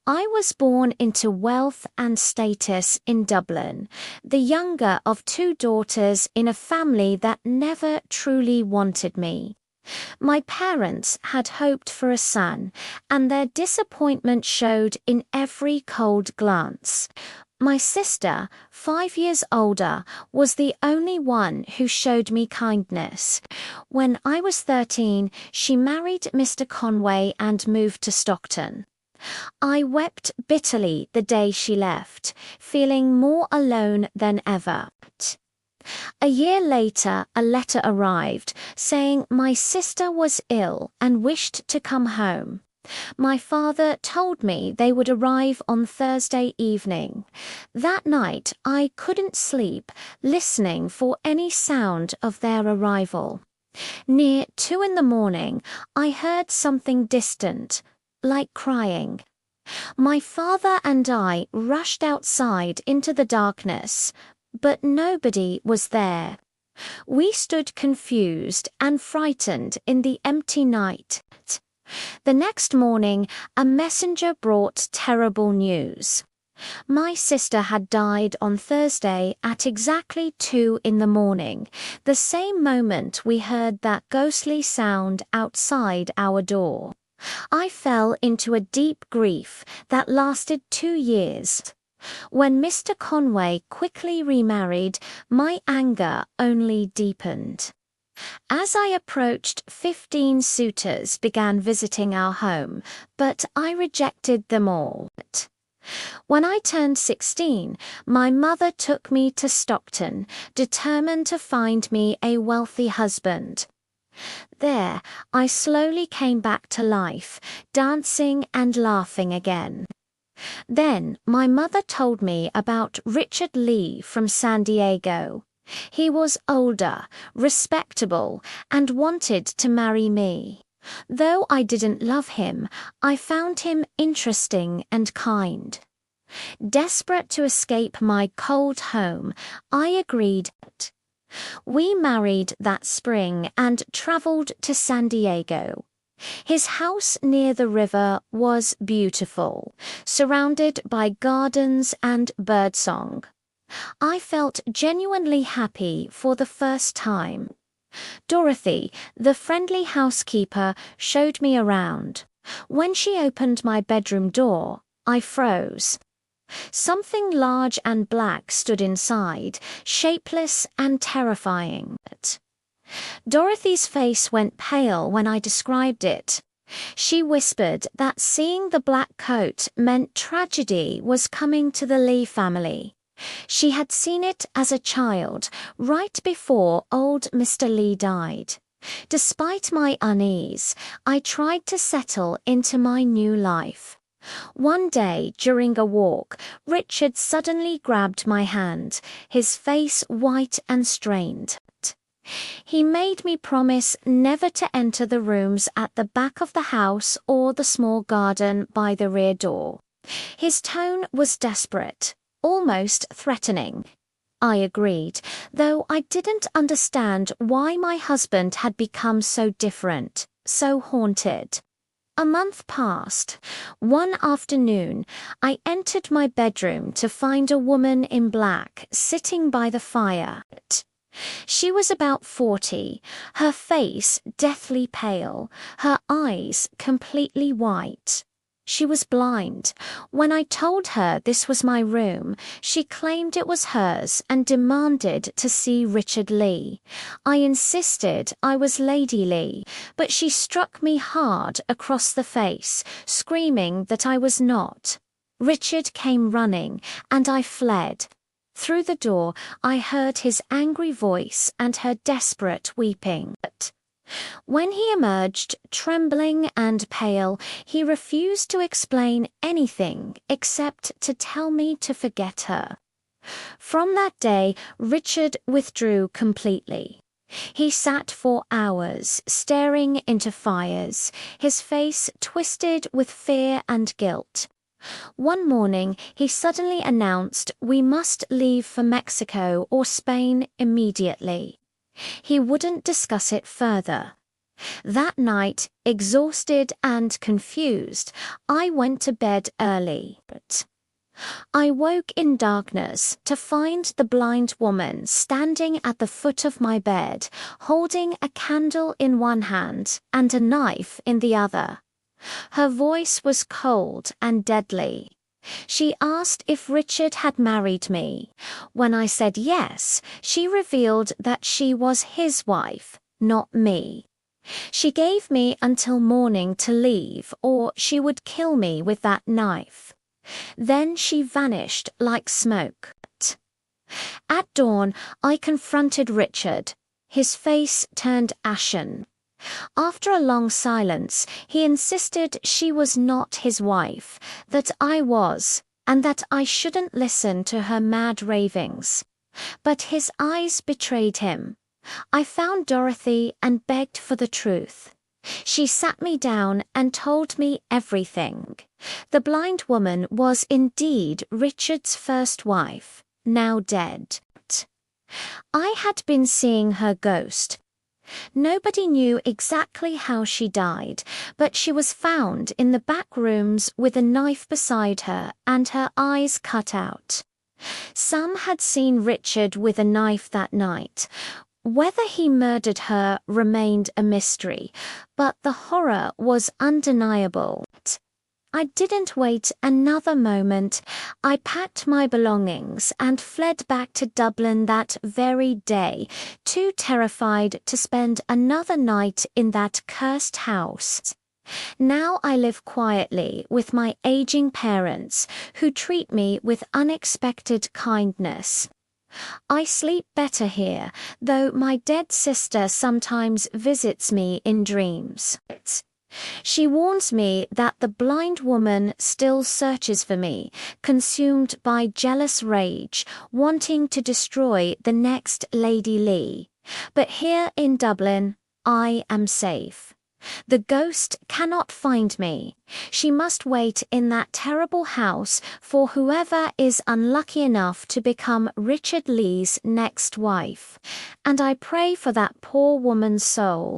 I was born into wealth and status in Dublin, the younger of two daughters in a family that never truly wanted me. My parents had hoped for a son, and their disappointment showed in every cold glance. My sister, 5 years older, was the only one who showed me kindness. When I was 13, she married Mr. Conway and moved to Stockton. I wept bitterly the day she left, feeling more alone than ever. A year later, a letter arrived saying my sister was ill and wished to come home. My father told me they would arrive on Thursday evening. That night, I couldn't sleep, listening for any sound of their arrival. Near 2 in the morning, I heard something distant, like crying. My father and I rushed outside into the darkness, but nobody was there. We stood confused and frightened in the empty night. The next morning, a messenger brought terrible news. My sister had died on Thursday at exactly 2 in the morning, the same moment we heard that ghostly sound outside our door. I fell into a deep grief that lasted 2 years. When Mr. Conway quickly remarried, my anger only deepened. As I approached, 15 suitors began visiting our home, but I rejected them all. When I turned 16, my mother took me to Stockton, determined to find me a wealthy husband. There, I slowly came back to life, dancing and laughing again. Then, my mother told me about Richard Lee from San Diego. He was older, respectable, and wanted to marry me. Though I didn't love him, I found him interesting and kind. Desperate to escape my cold home, I agreed. We married that spring and traveled to San Diego. His house near the river was beautiful, surrounded by gardens and birdsong. I felt genuinely happy for the first time. Dorothy, the friendly housekeeper, showed me around. When she opened my bedroom door, I froze. Something large and black stood inside, shapeless and terrifying. Dorothy's face went pale when I described it. She whispered that seeing the black coat meant tragedy was coming to the Lee family. She had seen it as a child, right before old Mr. Lee died. Despite my unease, I tried to settle into my new life. One day, during a walk, Richard suddenly grabbed my hand, his face white and strained. He made me promise never to enter the rooms at the back of the house or the small garden by the rear door. His tone was desperate, almost threatening. I agreed, though I didn't understand why my husband had become so different, so haunted. A month passed. One afternoon, I entered my bedroom to find a woman in black sitting by the fire. She was about 40, her face deathly pale, her eyes completely white. She was blind. When I told her this was my room, she claimed it was hers and demanded to see Richard Lee. I insisted I was Lady Lee, but she struck me hard across the face, screaming that I was not. Richard came running, and I fled. Through the door, I heard his angry voice and her desperate weeping. When he emerged, trembling and pale, he refused to explain anything except to tell me to forget her. From that day, Richard withdrew completely. He sat for hours, staring into fires, his face twisted with fear and guilt. One morning, he suddenly announced we must leave for Mexico or Spain immediately. He wouldn't discuss it further. That night, exhausted and confused, I went to bed early. I woke in darkness to find the blind woman standing at the foot of my bed, holding a candle in one hand and a knife in the other. Her voice was cold and deadly. She asked if Richard had married me. When I said yes, she revealed that she was his wife, not me. She gave me until morning to leave, or she would kill me with that knife. Then she vanished like smoke. At dawn, I confronted Richard. His face turned ashen. After a long silence, he insisted she was not his wife, that I was, and that I shouldn't listen to her mad ravings. But his eyes betrayed him. I found Dorothy and begged for the truth. She sat me down and told me everything. The blind woman was indeed Richard's first wife, now dead. I had been seeing her ghost. Nobody knew exactly how she died, but she was found in the back rooms with a knife beside her and her eyes cut out. Some had seen Richard with a knife that night. Whether he murdered her remained a mystery, but the horror was undeniable. I didn't wait another moment. I packed my belongings and fled back to Dublin that very day, too terrified to spend another night in that cursed house. Now I live quietly with my aging parents, who treat me with unexpected kindness. I sleep better here, though my dead sister sometimes visits me in dreams. She warns me that the blind woman still searches for me, consumed by jealous rage, wanting to destroy the next Lady Lee. But here in Dublin, I am safe. The ghost cannot find me. She must wait in that terrible house for whoever is unlucky enough to become Richard Lee's next wife. And I pray for that poor woman's soul.